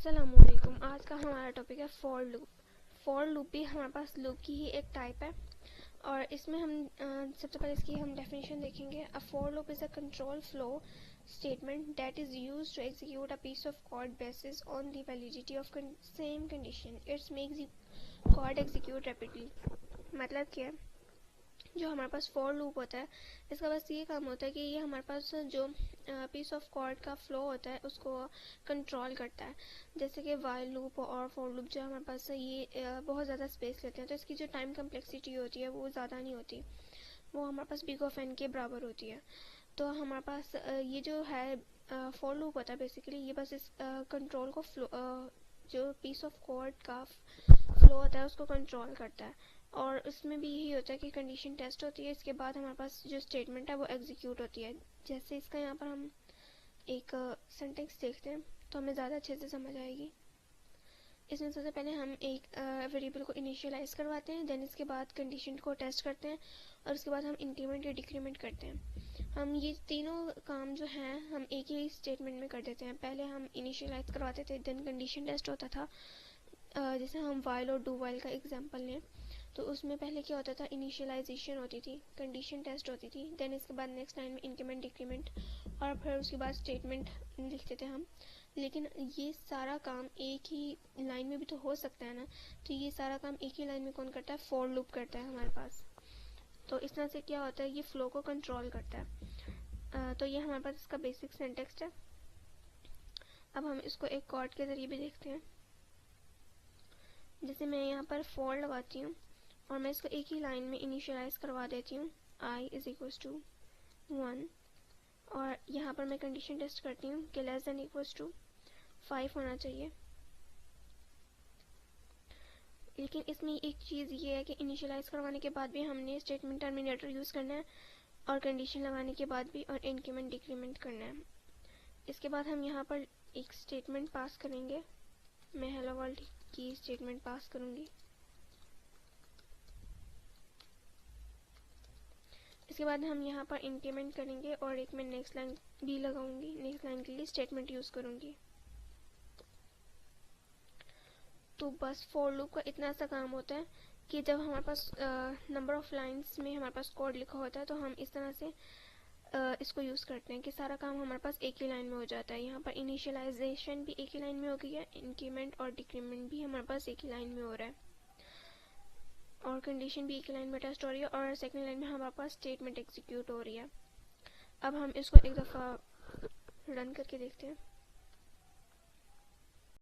अस्सलामुअलैकुम। आज का हमारा टॉपिक है फॉर लूप। फॉर लूप भी हमारे पास लूप की ही एक टाइप है और इसमें हम सबसे पहले इसकी हम डेफिनेशन देखेंगे। A for loop is a control flow statement that is used to execute a piece of code basis on the validity of same condition. It makes the code execute rapidly. मतलब क्या है, जो हमारे पास for loop होता है इसका बस ये काम होता है कि ये हमारे पास जो पीस ऑफ कोड का फ्लो होता है उसको कंट्रोल करता है। जैसे कि वाइल लूप और फॉर लूप जो हमारे पास ये बहुत ज़्यादा स्पेस लेते हैं, तो इसकी जो टाइम कम्प्लेक्सिटी होती है वो ज़्यादा नहीं होती, वो हमारे पास बिग ऑफ एन के बराबर होती है। तो हमारे पास ये जो है फॉर लूप होता है बेसिकली ये बस इस कंट्रोल को जो पीस ऑफ कोड का फ्लो होता है उसको कंट्रोल करता है। और उसमें भी यही होता है कि कंडीशन टेस्ट होती है, इसके बाद हमारे पास जो स्टेटमेंट है वो एग्जीक्यूट होती है। जैसे इसका यहाँ पर हम एक सेंटेंस देखते हैं तो हमें ज़्यादा अच्छे से समझ आएगी। इसमें सबसे पहले हम एक वेरिएबल को इनिशियलाइज करवाते हैं, देन इसके बाद कंडीशन को टेस्ट करते हैं और उसके बाद हम इंक्रीमेंट या डिक्रीमेंट करते हैं। हम ये तीनों काम जो हैं हम एक ही स्टेटमेंट में कर देते हैं। पहले हम इनिशियलाइज करवाते थे, देन कंडीशन टेस्ट होता था। जैसे हम वाइल और डू वाइल का एग्जांपल लें तो उसमें पहले क्या होता था, इनिशियलाइजेशन होती थी, कंडीशन टेस्ट होती थी, देन इसके बाद नेक्स्ट लाइन में इंक्रीमेंट डिक्रीमेंट और फिर उसके बाद स्टेटमेंट लिखते थे हम। लेकिन ये सारा काम एक ही लाइन में भी तो हो सकता है ना, तो ये सारा काम एक ही लाइन में कौन करता है, फॉर लूप करता है हमारे पास। तो इस तरह से क्या होता है, ये फ्लो को कंट्रोल करता है। तो ये हमारे पास इसका बेसिक सिंटैक्स है। अब हम इसको एक कोड के ज़रिए भी देखते हैं। जैसे मैं यहाँ पर फॉर लगाती हूँ और मैं इसको एक ही लाइन में इनिशियलाइज करवा देती हूँ, i इज इक्वल्स टू 1 और यहाँ पर मैं कंडीशन टेस्ट करती हूँ कि लेस देन इक्वल्स टू 5 होना चाहिए। लेकिन इसमें एक चीज़ ये है कि इनिशियलाइज करवाने के बाद भी हमने स्टेटमेंट टर्मिनेटर यूज़ करना है और कंडीशन लगाने के बाद भी, और इंक्रीमेंट डिक्रीमेंट करना है। इसके बाद हम यहाँ पर एक स्टेटमेंट पास करेंगे। मैं हेलो वर्ल्ड की स्टेटमेंट पास करूँगी। इसके बाद हम यहाँ पर इंक्रीमेंट करेंगे और एक मैं नेक्स्ट लाइन भी लगाऊंगी, नेक्स्ट लाइन के लिए स्टेटमेंट यूज़ करूँगी। तो बस फॉर लूप का इतना सा काम होता है कि जब हमारे पास नंबर ऑफ लाइंस में हमारे पास कोड लिखा होता है तो हम इस तरह से इसको यूज़ करते हैं कि सारा काम हमारे पास एक ही लाइन में हो जाता है। यहाँ पर इनिशियलाइजेशन भी एक ही लाइन में हो गई है, इंक्रीमेंट और डिक्रीमेंट भी हमारे पास एक ही लाइन में हो रहा है और कंडीशन भी एक लाइन में टेस्ट हो रही है और सेकंड लाइन में हमारे पास स्टेटमेंट एग्जीक्यूट हो रही है। अब हम इसको एक दफ़ा रन करके देखते हैं।